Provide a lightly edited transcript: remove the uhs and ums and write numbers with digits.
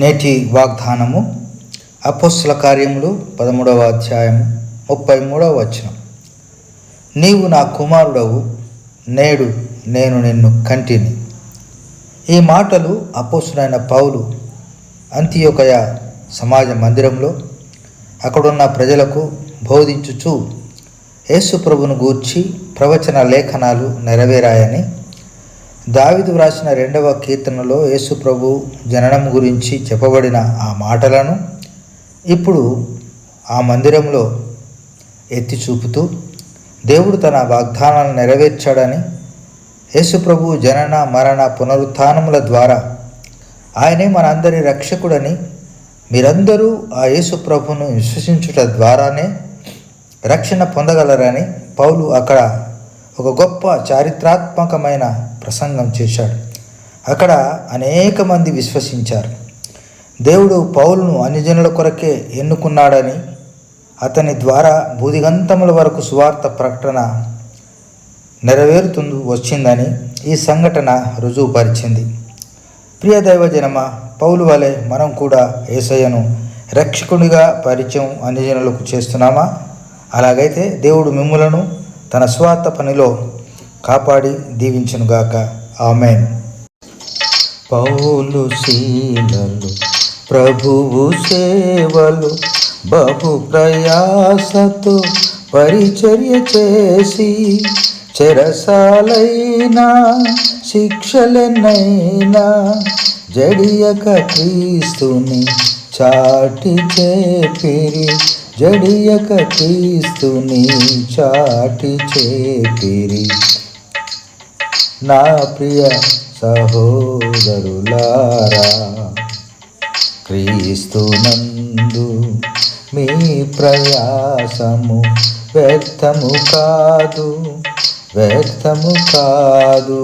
నేటి వాగ్దానము అపోస్తల కార్యములు 13వ అధ్యాయము 33వ వచనం. నీవు నా కుమారుడవు, నేడు నేను నిన్ను కంటిని. ఈ మాటలు అపోస్తలుడైన పౌలు అంతియోకయ సమాజ మందిరంలో అక్కడున్న ప్రజలకు బోధించుచు యేసు ప్రభువును గూర్చి ప్రవచన లేఖనాలు నెరవేరాయని దావీదు వ్రాసిన 2వ కీర్తనలో యేసు ప్రభు జననం గురించి చెప్పబడిన ఆ మాటలను ఇప్పుడు ఆ మందిరంలో ఎత్తి చూపుతూ దేవుడు తన వాగ్దానాలను నెరవేర్చాడని, యేసు ప్రభు జనన మరణ పునరుత్థానముల ద్వారా ఆయనే మనందరి రక్షకుడని, మీరందరూ ఆ యేసు ప్రభును విశ్వసించుట ద్వారానే రక్షణ పొందగలరని పౌలు అక్కడ ఒక గొప్ప చారిత్రాత్మకమైన ప్రసంగం చేశాడు. అక్కడ అనేక మంది విశ్వసించారు. దేవుడు పౌలును అన్యజనుల కొరకే ఎన్నుకున్నాడని, అతని ద్వారా భూదిగంతముల వరకు సువార్త ప్రకటన నెరవేరుతూ వచ్చిందని ఈ సంఘటన రుజువుపరిచింది. ప్రియ దైవజనమ, పౌలు వలె మనం కూడా యేసయ్యను రక్షకునిగా పరిచయం అన్యజనులకు చేస్తున్నామా? అలాగైతే దేవుడు మిమ్ములను తన స్వార్థ పనిలో కాపాడి దీవించునుగాక. ఆమేన్. పౌలు శీలలు ప్రభువు సేవలు బహు ప్రయాసతో పరిచర్య చేసి, చెరసాలైనా శిక్షలెన్నైనా జడియక క్రీస్తుని చాటి చేపిరి, జడియక క్రీస్తుని చాటి చేపిరి. నా ప్రియ సహోదరులారా, క్రీస్తునందు మీ ప్రయాసము వ్యర్థము కాదు, వ్యర్థము కాదు.